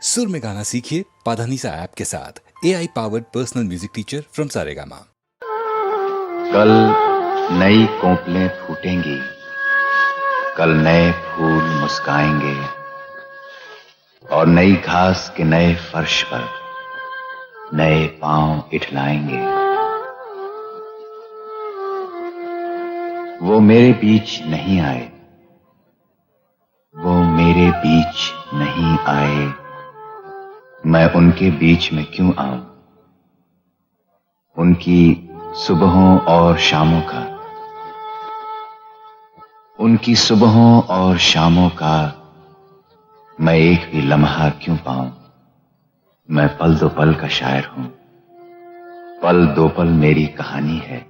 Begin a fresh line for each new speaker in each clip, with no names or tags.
सुर में गाना सीखिए पाधानीसा ऐप के साथ। AI powered personal music teacher from Saregama.
कल नई कोपलें फूटेंगी, कल नए फूल मुस्काएंगे और नई घास के नए फर्श पर नए पांव इठलाएंगे। वो मेरे बीच नहीं आए, वो मेरे बीच नहीं आए, मैं उनके बीच में क्यों आऊं? उनकी सुबहों और शामों का, उनकी सुबहों और शामों का मैं एक भी लम्हा क्यों पाऊं? मैं पल दो पल का शायर हूं, पल दो पल मेरी कहानी है,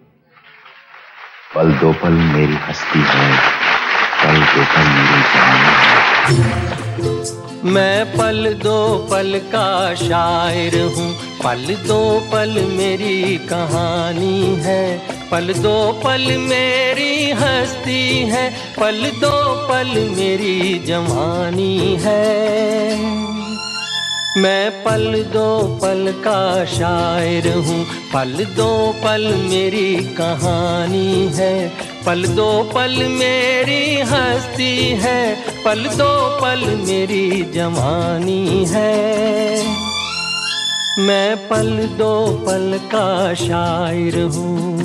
पल दो पल मेरी हस्ती है, पल दो पल मेरी जवानी है।
मैं पल दो पल का शायर हूँ, पल दो पल मेरी कहानी है, पल दो पल मेरी हस्ती है, पल दो पल मेरी जवानी है। मैं पल दो पल का शायर हूँ, पल दो पल मेरी कहानी है, पल दो पल मेरी हस्ती है, पल दो पल मेरी जवानी है। मैं पल दो पल का शायर हूँ।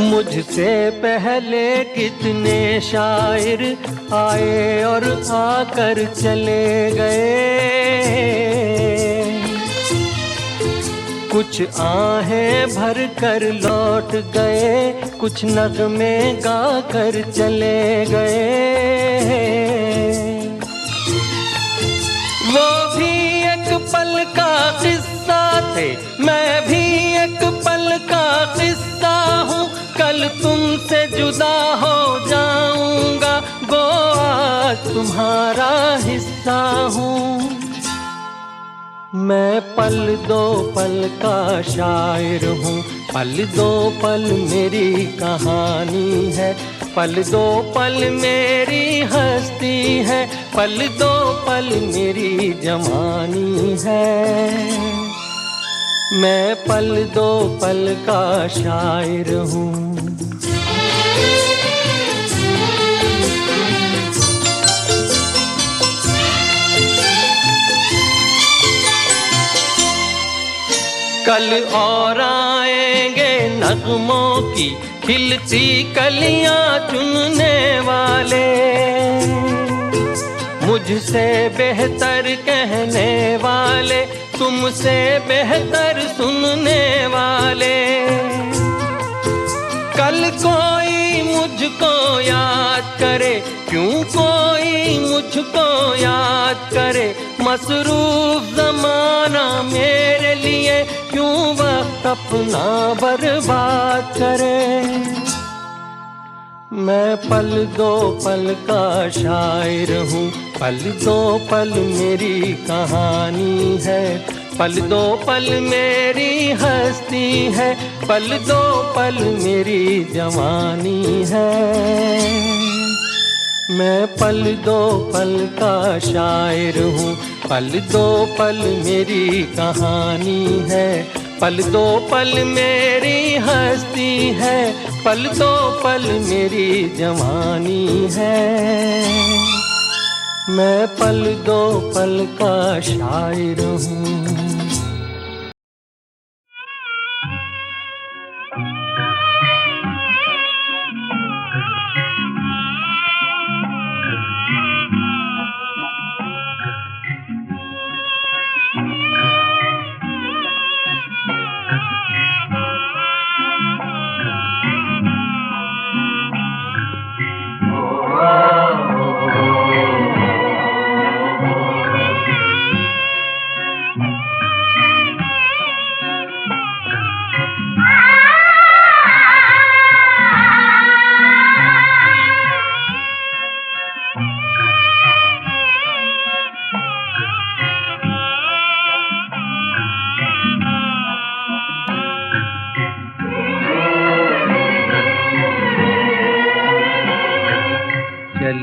मुझसे पहले कितने शायर आए और आकर चले गए, कुछ आहें भर कर लौट गए, कुछ नगमे गा कर चले गए। वो भी एक पल का किस्सा थे, मैं भी एक पल का किस्सा हूँ, कल तुमसे जुदा हो जाऊंगा, गो आज तुम्हारा हिस्सा हूँ। मैं पल दो पल का शायर हूँ, पल दो पल मेरी कहानी है, पल दो पल मेरी हस्ती है, पल दो पल मेरी जवानी है। मैं पल दो पल का शायर हूँ। कल और आएंगे नगमों की खिलती कलियां चुनने वाले, मुझसे बेहतर कहने वाले, तुमसे बेहतर सुनने वाले। कल कोई मुझको याद करे, क्यों कोई मुझको याद करे, मसरूफ जमाना मेरे लिए क्यों वक्त अपना बर्बाद करे। मैं पल दो पल का शायर हूँ, पल दो पल मेरी कहानी है, पल दो पल मेरी हस्ती है, पल दो पल मेरी जवानी है। मैं पल दो पल का शायर हूँ, पल दो पल मेरी कहानी है, पल दो पल मेरी हस्ती है, पल दो पल मेरी जवानी है। मैं पल दो पल का शायर हूँ।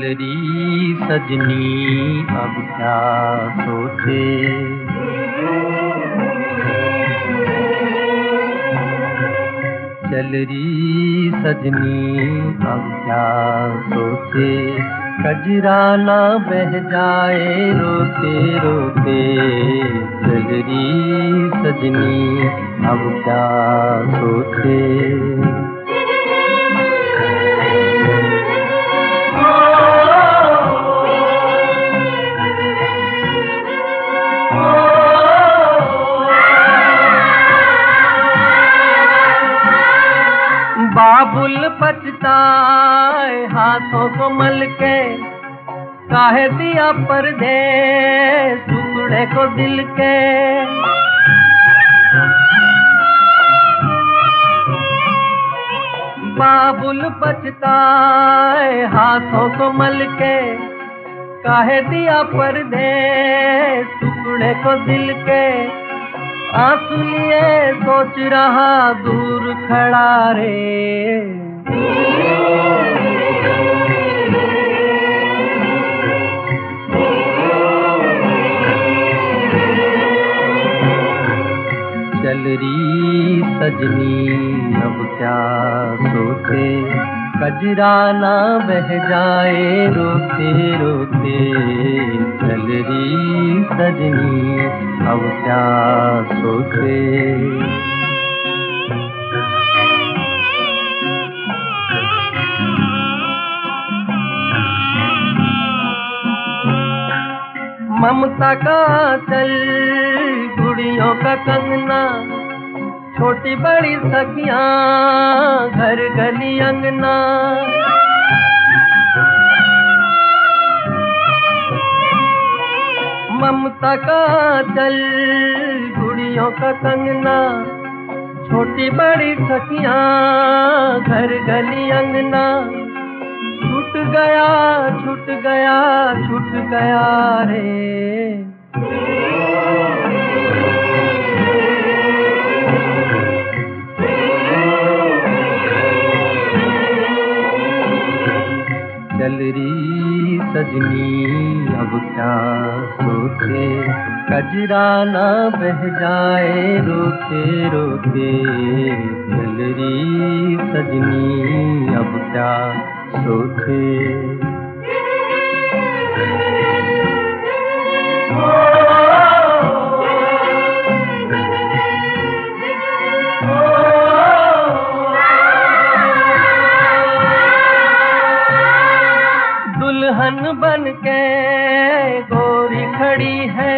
रही सजनी अब क्या सोचे, चल रही सजनी अब क्या सोचे, कजरा ना बह जाए रोते रोते, चल रही सजनी अब क्या सोचे। बाबुल पछताए हाथों को मल के, काहे दिया परदेस टुकड़े को दिल के। बाबुल पछताए हाथों को मल के, काहे दिया परदेस टुकड़े को दिल के। आंसू लिए सोच रहा दूर खड़ा रे, चल रही सजनी अब क्या सोचे, कजरा ना बह जाए रोते रोते, चल रही सजनी अब क्या सोचे। ममता का चल गुड़ियों का कंगना, छोटी बड़ी सखियां घर गली अंगना। ममता का चल गुड़ियों का कंगना, छोटी बड़ी सखियां घर गली अंगना। छूट गया छूट गया छूट गया रे, चल रही सजनी अब क्या सोचे, कजरा ना बह जाए रोते रोते, चल रही सजनी अब क्या सोचे। दुल्हन बन के गोरी खड़ी है,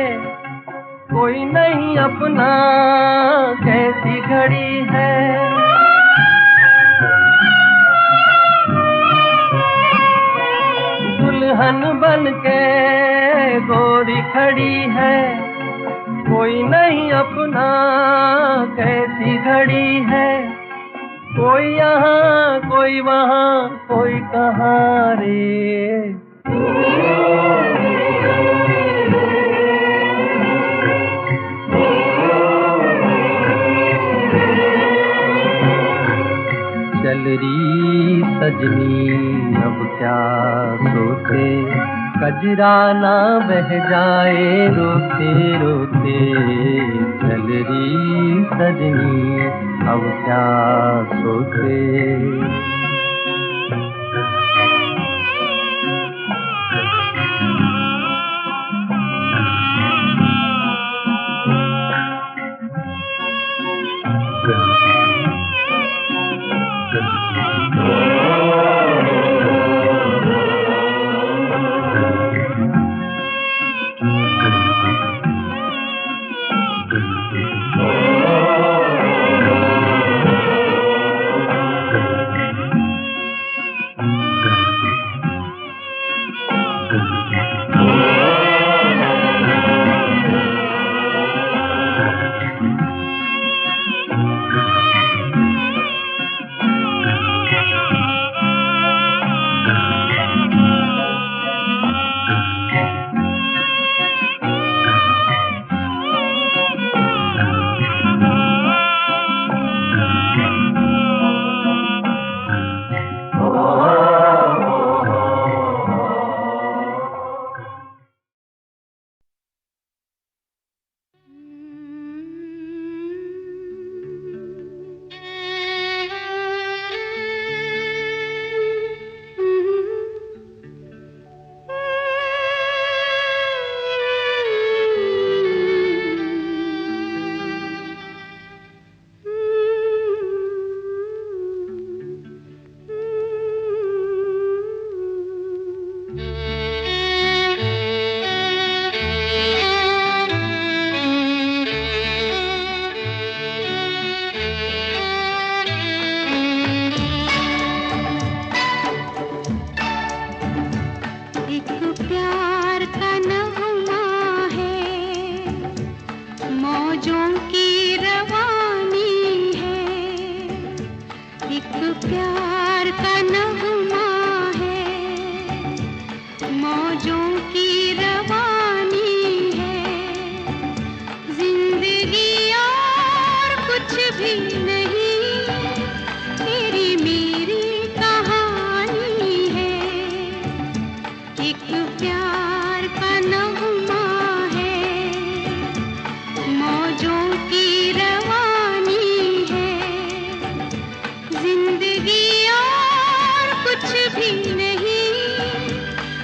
कोई नहीं अपना कैसी घड़ी है। दुल्हन बन के गोरी खड़ी है, कोई नहीं अपना कैसी घड़ी है। कोई यहाँ कोई वहाँ कोई कहाँ रे, चल रही सजनी अब क्या सोचे, कजरा ना बह जाए रोते रोते, चल रही सजनी अब क्या सोचे।
प्यार का नगमा है, मौजों की रवानी है, जिंदगी और कुछ भी नहीं, तेरी मेरी कहानी है। एक प्यार का नगमा है, मौजों की रवानी है, जिंदगी और कुछ भी नहीं,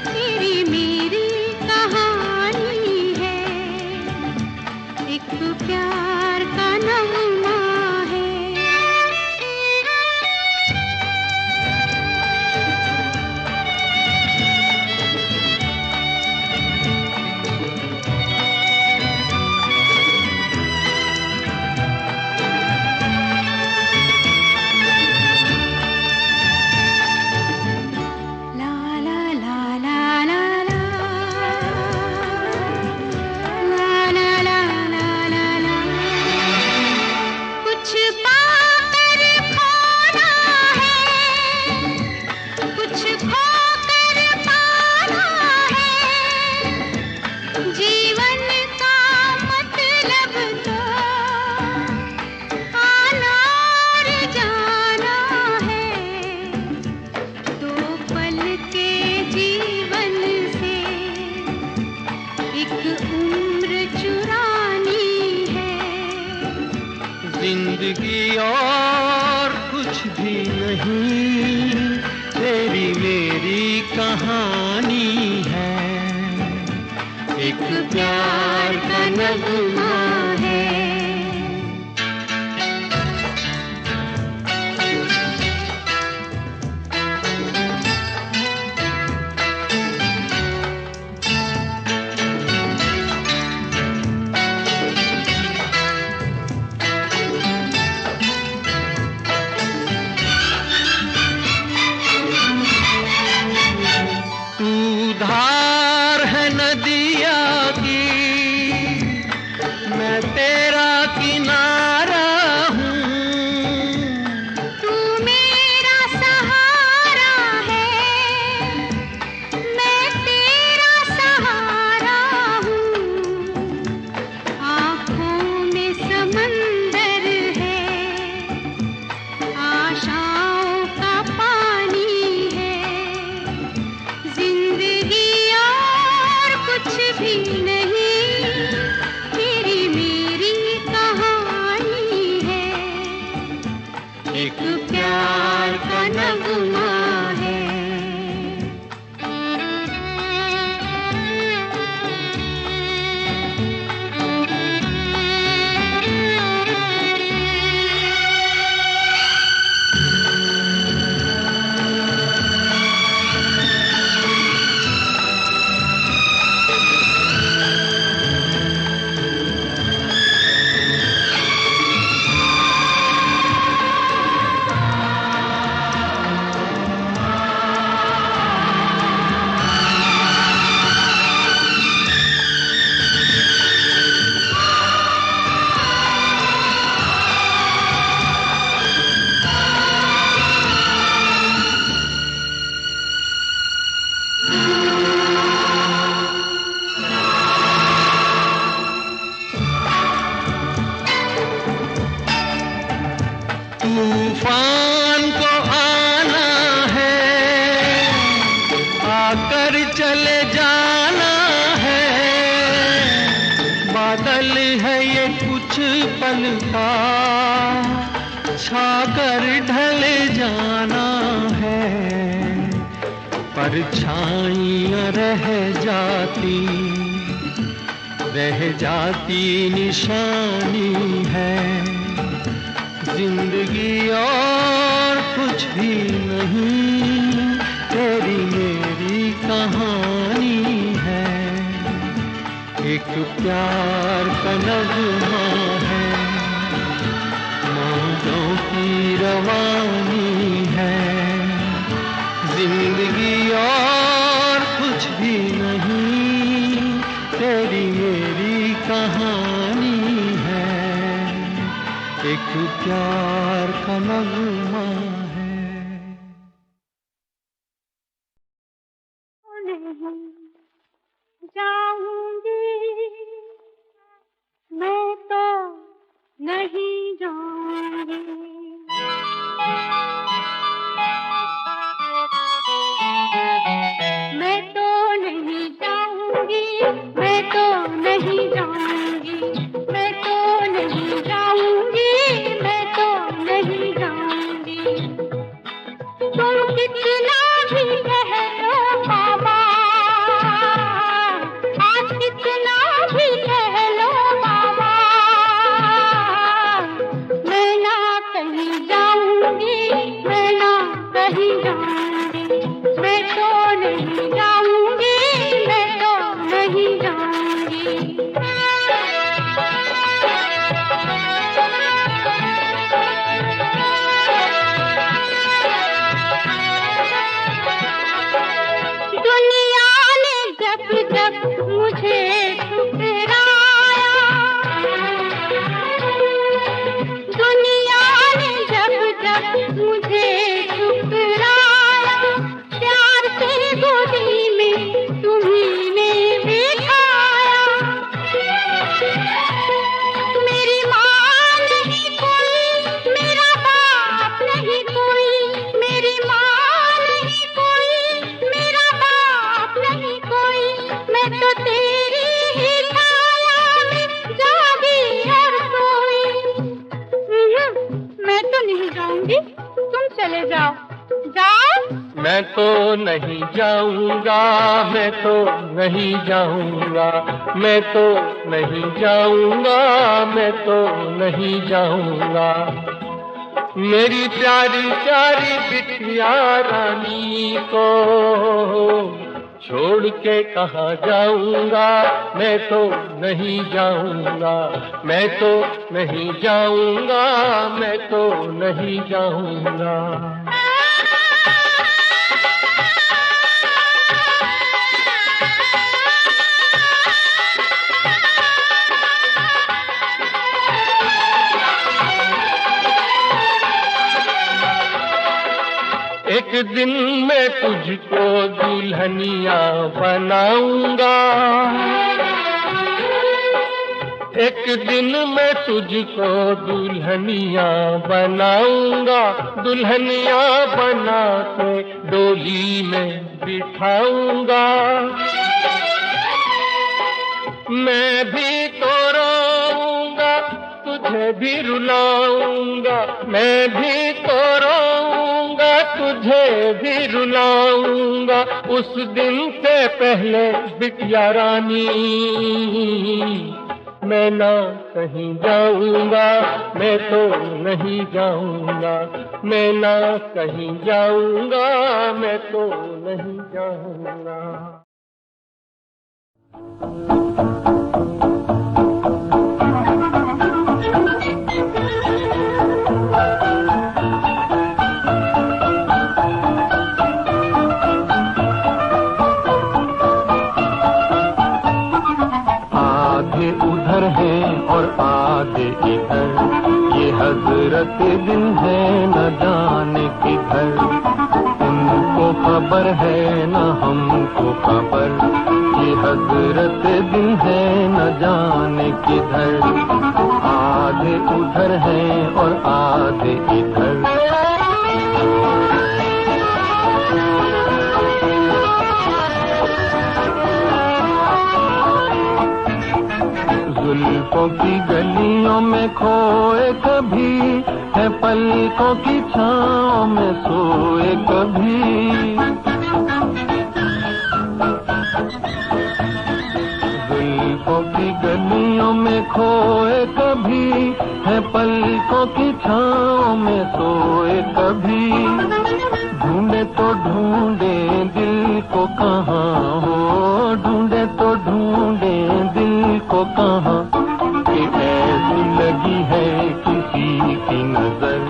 तेरी मेरी कहानी है। एक प्यार का नगमा है। कुछ पाकर खोना है, कुछ खोकर पाना है, जीवन का मतलब तो आना और जाना है। दो पल के जीवन से एक उम्र चुरानी है।
जिंदगी और कुछ भी नहीं, तेरी मेरी कहानी है। एक प्यार का नगमा है। तू धार है नदिया की, मैं तेरा किनारा हूँ।
तू मेरा सहारा है, मैं तेरा सहारा हूँ। आँखों में समंदर है, आशाओं का पानी है, जिंदगी और कुछ भी नहीं, तेरी मेरी कहानी है।
एक प्यार का नगमा है। तूफान को आना है, आकर चले जाना है। बादल है ये कुछ पल का, छाकर ढले जाना है। परछाइयाँ रह जाती निशानी है। जिंदगी और कुछ भी नहीं, तेरी मेरी कहानी है। एक प्यार का नगमा है, मौजों की रवानी है। जिंदगी और कुछ भी नहीं, तेरी मेरी कहानी है। एक प्यार का नगमा है।
नहीं जाऊंगी, मैं ना कहीं जाऊंगी, मैं तो नहीं जाऊंगी, मैं तो नहीं जाऊंगी। दुनिया ने जब जब मुझे ठुकराया, दुनिया ने जब जब मुझे ठुकराया, प्यार से गोदी में तुम्ही ने बिठाया। मेरी माँ नहीं कोई, मेरा बाप नहीं कोई, मेरी माँ नहीं कोई, मेरा बाप नहीं कोई, मैं तो तेरी ही छाया में जागी और सोई। मैं तो नहीं जाऊंगी, तुम चले जाओ, जाओ।
मैं तो नहीं जाऊंगा, मैं तो नहीं जाऊंगा, मैं तो नहीं जाऊंगा, मैं तो नहीं जाऊंगा। मेरी प्यारी प्यारी बिटिया रानी को छोड़ के कहाँ जाऊंगा, मैं तो नहीं जाऊंगा, मैं तो नहीं जाऊंगा, मैं तो नहीं जाऊंगा। एक दिन मैं तुझको दुल्हनिया बनाऊंगा, एक दिन मैं तुझको दुल्हनिया बनाऊंगा, दुल्हनिया बना के डोली में बिठाऊंगा। मैं भी तो रोऊंगा, तुझे भी रुलाऊंगा, मैं भी तो रोऊंगा, तुझे भी रुलाऊंगा। उस दिन से पहले बिटिया रानी मैं ना कहीं जाऊंगा, मैं तो नहीं जाऊंगा, मैं ना कहीं जाऊंगा, मैं तो नहीं जाऊंगा।
उधर है और आधे इधर, ये हजरत दिन है न जाने किधर। उनको खबर है न हमको खबर, ये हजरत दिन है न जाने किधर। आधे उधर है और आधे इधर। जुल्फों की गलियों में खोए कभी, है पलकों की छाँव में सोए कभी। जुल्फों की गलियों में खोए कभी, है पलकों की छाँव में सोए कभी। ढूंढे तो ढूंढे दिल को कहाँ हो, ढूंढे तो ढूंढे दिल को कहाँ, कि ऐसी लगी है किसी की नजर।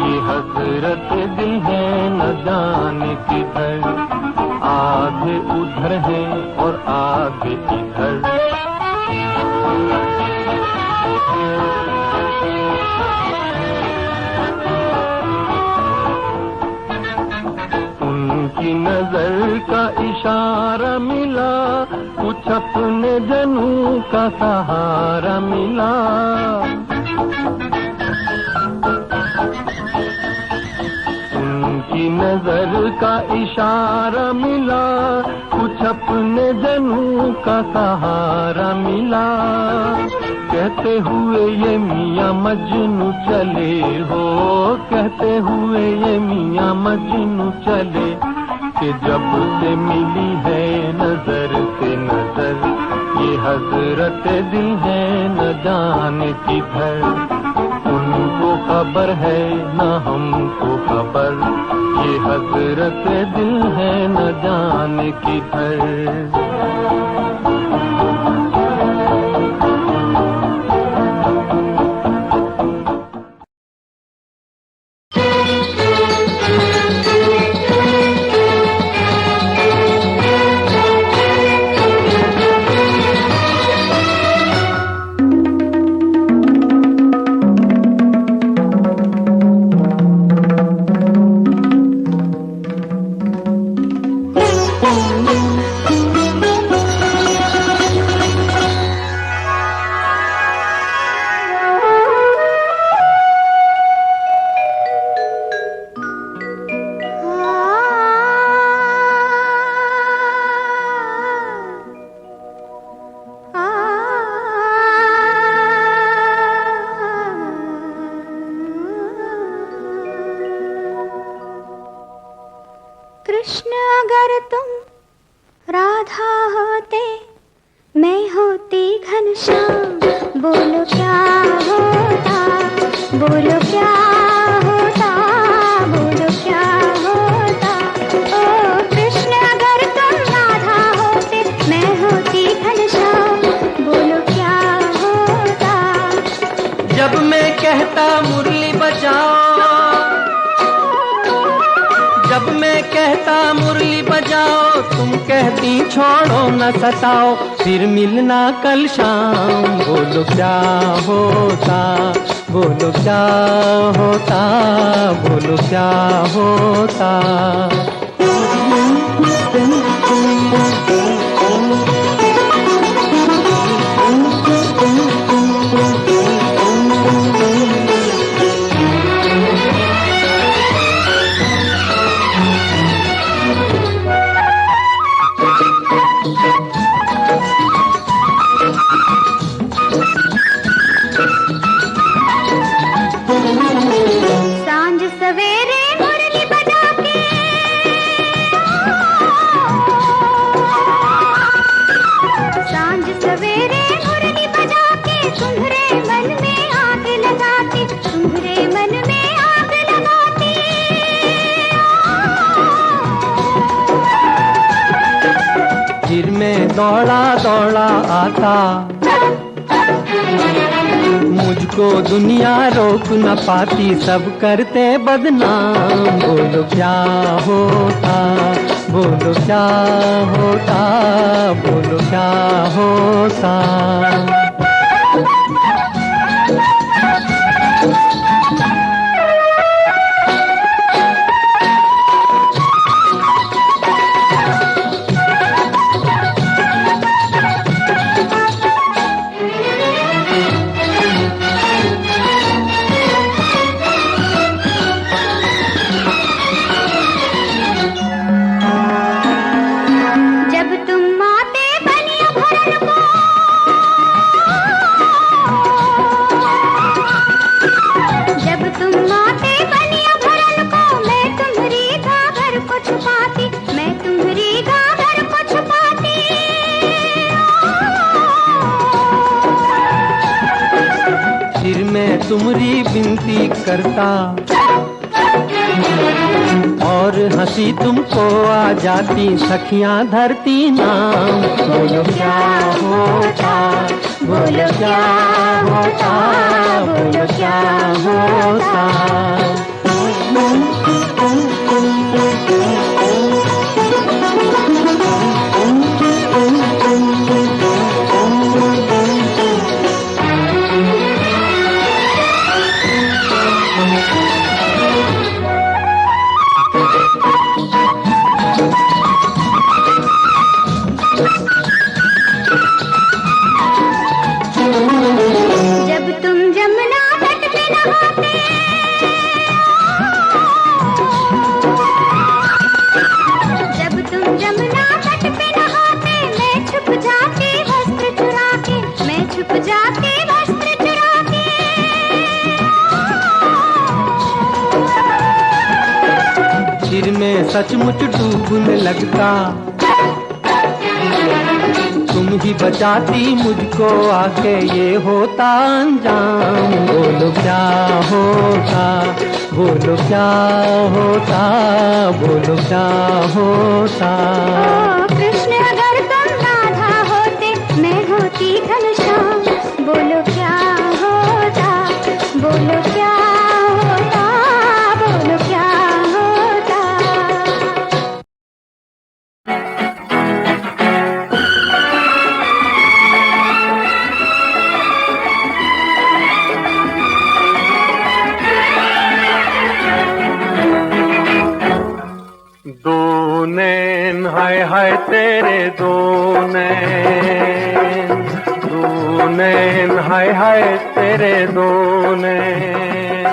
ये हजरत दिल है न जाने किधर। आधे उधर है और आधे इधर। उनकी नजर का इशारा मिला, कुछ अपने जनू का सहारा मिला। उनकी नजर का इशारा मिला, कुछ अपने जनू का सहारा मिला। कहते हुए ये मियां मजनू चले हो, कहते हुए ये मियां मजनू चले, कि जब से मिली है नजर से नजर, ये हजरत दिल है न जाने किधर। तुमको खबर है न हमको खबर, ये हसरत दिल है न जाने किधर।
कृष्ण अगर तुम राधा होते, मैं होती घनश्याम, बोलो क्या होता, बोलो क्या होता, बोलो क्या होता। ओ कृष्ण अगर तुम राधा होते, मैं होती घनश्याम, बोलो क्या होता।
जब मैं कहता मुरली बजाओ, जब मैं कहता मुरली बजाओ, तुम कहती छोड़ो न सताओ, फिर मिलना कल शाम, बोलो क्या होता, बोलो क्या होता, बोलो क्या होता।
सांझ सवेरे मुरली बजा के, सांझ सवेरे मुरली बजा के, तुम्हारे मन में आग लगाती, तुम्हारे मन में आग लगाती।
फिर मैं दौड़ा दौड़ा आता, मुझको दुनिया रोक न पाती, सब करते बदनाम, बोलो क्या होता, बोलो क्या होता, बोलो क्या होता। तुमरी विनती करता, और हंसी तुमको आ जाती, सखियां धरती नाम, बोलो क्या होता, बोलो क्या होता, बोलो क्या होता।
जब तुम जमुना तट पे नहाते, जब तुम जमुना तट पे नहाते, मैं छुप जाती वस्त्र चुरा के, मैं छुप जाती वस्त्र चुरा के।
फिर मैं सचमुच डूबने लगता, तुम ही बचाती मुझको आके ये होता अंजाम। बोलो क्या होता, बोलो क्या होता, बोलो क्या होता।
ओ कृष्ण अगर तुम राधा होते मैं होती घनश्याम। बोलो क्या होता, बोलो क्या होता, बोलो क्या होता।
दो नैन हाय हाय तेरे दो नैन, दो नैन हाय हाय तेरे दो नैन।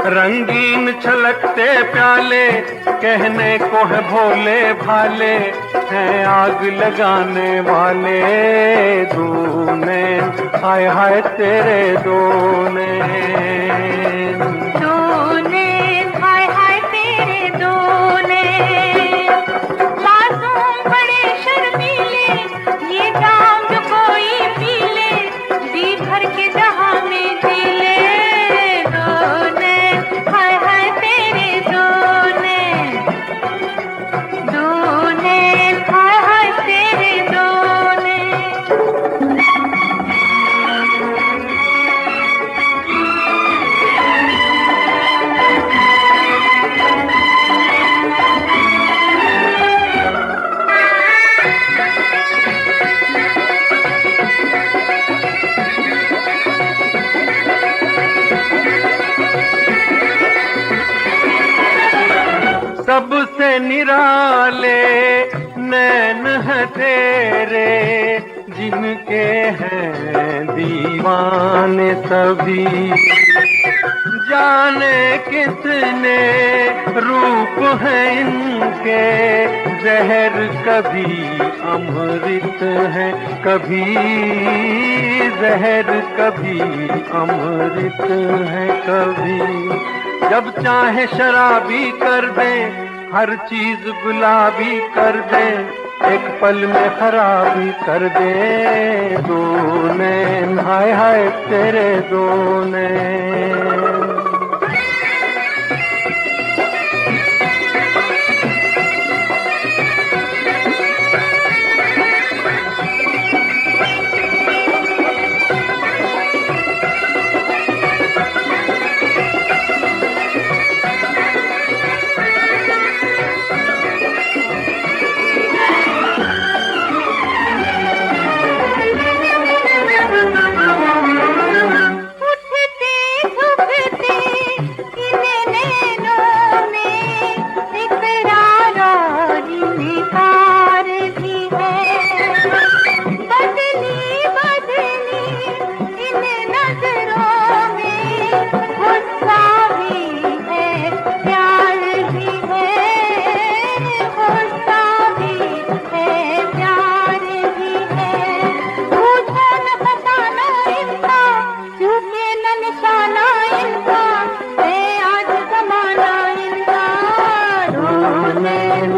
रंगीन छलकते प्याले कहने को है भोले भाले, हैं आग लगाने वाले दो नैन हाय हाय तेरे दो नैन।
दो नैन हाय हाय तेरे दो नैन, मासूम बड़े शर्मीले, ये जाम जो कोई पी ले, जी भर के जहां में जी ले। दो नैन हाय हाय तेरे दो नैन, दो नैन हाय हाय तेरे दो नैन।
सबसे निराले नैन है तेरे, जिनके हैं दीवाने सभी। जाने कितने रूप हैं इनके, जहर कभी अमृत है कभी, जहर कभी अमृत है कभी। जब चाहे शराबी कर दे, हर चीज गुलाबी कर दे, एक पल में खराबी कर दे। दो नैन हाय हाय तेरे दो नैन।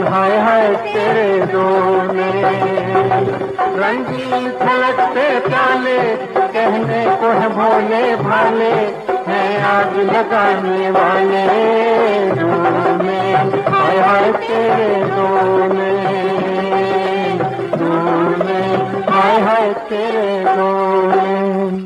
हाय हाय तेरे दो नैन। रंगीन छलकते प्याले कहने को है भोले भाले, हैं आग लगाने वाले दो नैन। हाय हाय तेरे दो नैन, दो नैन हाय हाय तेरे दो नैन।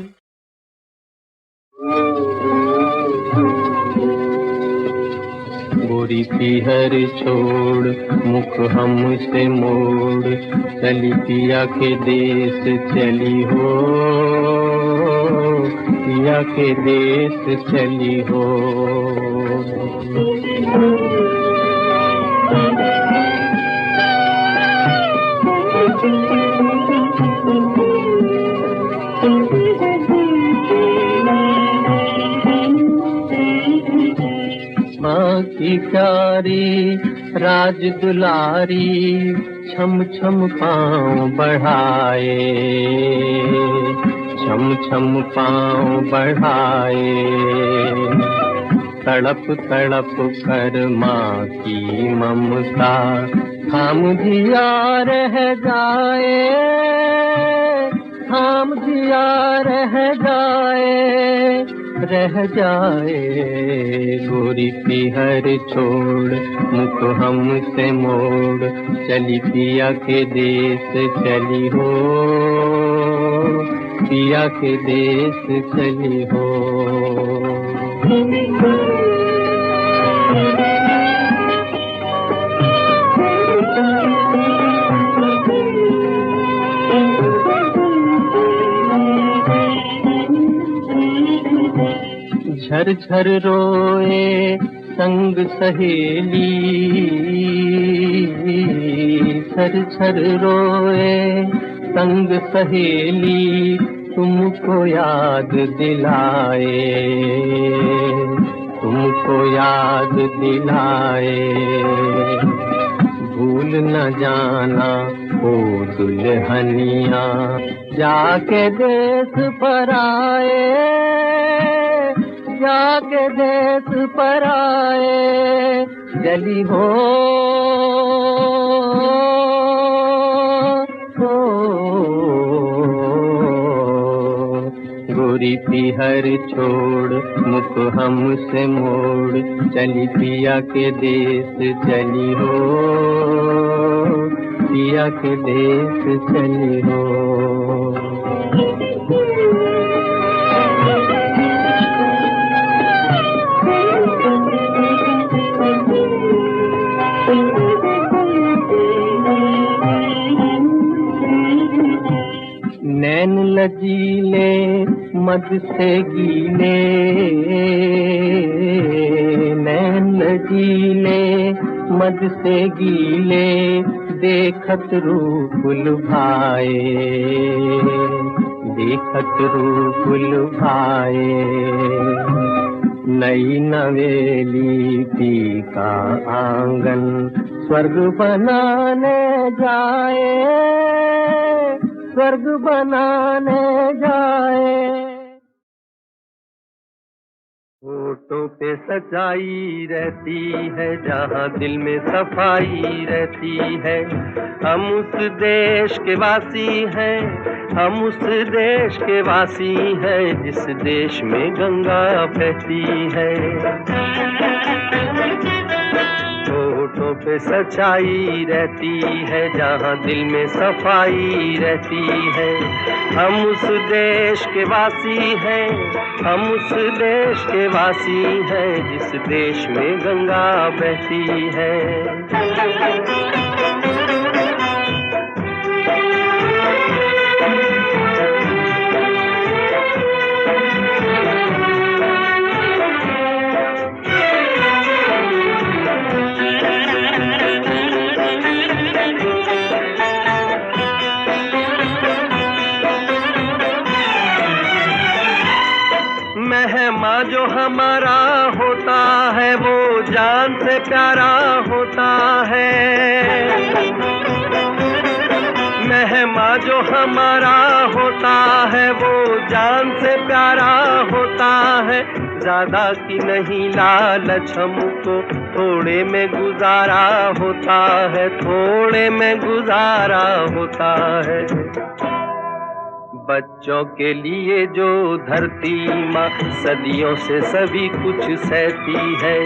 गोरी पीहर छोड़ मुख हमसे मोड़, चली पिया के देश चली हो, पिया के देश चली हो। माँ की प्यारी राज दुलारी, छम छम पाँव बढ़ाए, छम छम पाँव बढ़ाए।
तड़प तड़प कर माँ की ममता थाम दिया रह जाए, थाम दिया रह जाए। गोरी पिहर छोड़ मुख हमसे मोड़, चली पिया के देश चली हो, पिया के देश चली हो। झर झर रोए संग सहेली, झर झर रोए संग सहेली, तुमको याद दिलाए, तुमको याद दिलाए। भूल न जाना ओ दुल्हनिया, जाके देश पर आए, जाके देश पर आए। जली हो गोरी पिहर छोड़ मुख हमसे मोड़, चली पिया के देश चली हो, पिया के देश चली हो। नैन लजीले मद से गीले, नैन लजीले मद से गीले, देखत रूप लुभाए, देखत रूप लुभाए। नई नवेली पी का आंगन स्वर्ग बनाने जाए, स्वर्ग बनाने जाए। होठों पे सच्चाई रहती है, जहाँ दिल में सफाई रहती है। हम उस देश के वासी हैं, हम उस देश के वासी हैं, जिस देश में गंगा बहती है। होठों पे सच्चाई रहती है, जहाँ दिल में सफाई रहती है। हम उस देश के वासी हैं, हम उस देश के वासी हैं, जिस देश में गंगा बहती है। मेहमा जो हमारा होता है, वो जान से प्यारा होता है। मेहमा जो हमारा होता है, वो जान से प्यारा होता है। ज्यादा की नहीं लालच हमको, थोड़े में गुजारा होता है, थोड़े में गुजारा होता है। बच्चों के लिए जो धरती माँ सदियों से सभी कुछ सहती है।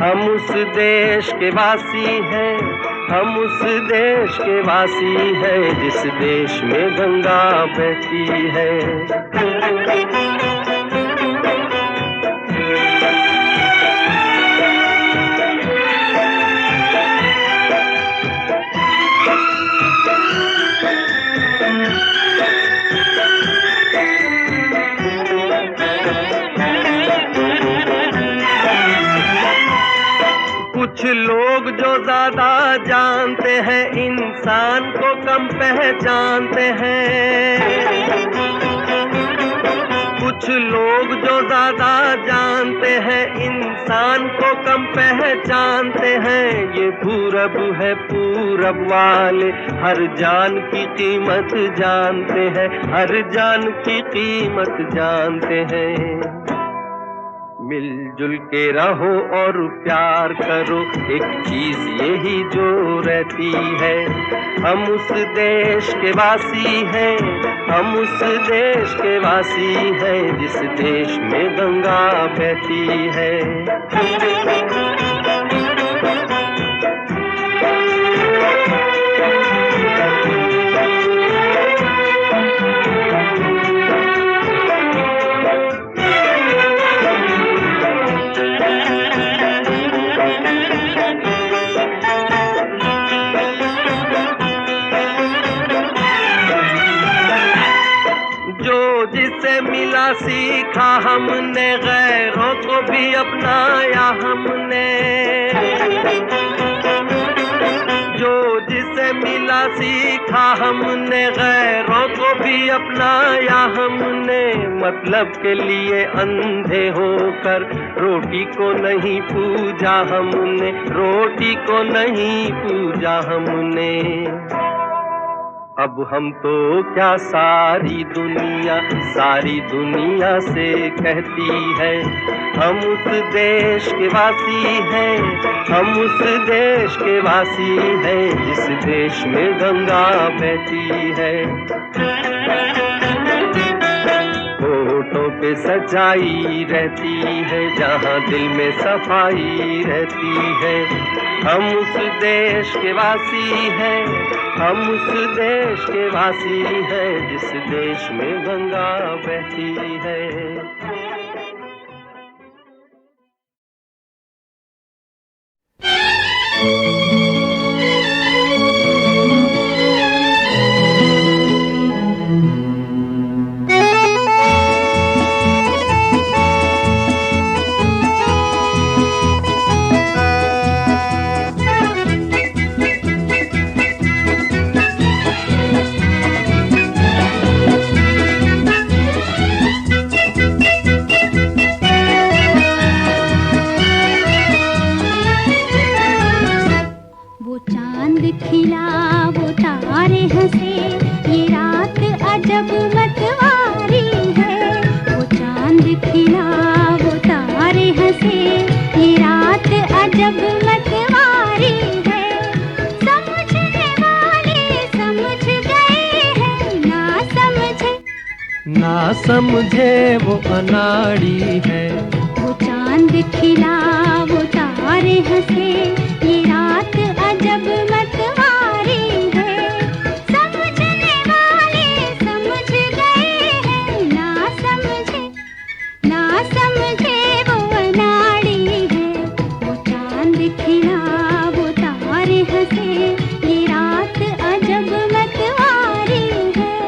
हम उस देश के वासी हैं, हम उस देश के वासी हैं, जिस देश में गंगा बहती है। कुछ लोग जो ज्यादा जानते हैं, इंसान को कम पहचानते हैं। कुछ लोग जो ज्यादा जानते हैं, इंसान को कम पहचानते हैं। ये पूरब है, पूरब वाले हर जान की कीमत जानते हैं, हर जान की कीमत जानते हैं। मिलजुल के रहो और प्यार करो, एक चीज यही जो रहती है। हम उस देश के वासी हैं, हम उस देश के वासी हैं, जिस देश में गंगा बहती है। मिला सीखा हमने, गैरों को भी अपनाया हमने। जो जिसे मिला सीखा हमने, गैरों को भी अपनाया हमने। मतलब के लिए अंधे होकर रोटी को नहीं पूजा हमने, रोटी को नहीं पूजा हमने। अब हम तो क्या सारी दुनिया से कहती है, हम उस देश के वासी हैं, हम उस देश के वासी हैं, जिस देश में गंगा बहती है। होठों पे सच्चाई रहती है, जहाँ दिल में सफाई रहती है। हम उस देश के वासी हैं, हम उस देश के वासी हैं, जिस देश में गंगा बहती है। ना समझे वो अनाड़ी है।
वो चांद खिला वो तारे हंसे, ये रात अजब मतवारी है। समझने वाले समझ गए हैं, ना समझे वो अनाड़ी है। वो चांद खिला वो तारे हंसे, ये रात अजब मतवारी है।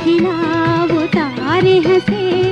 खिला वो तारे हंसे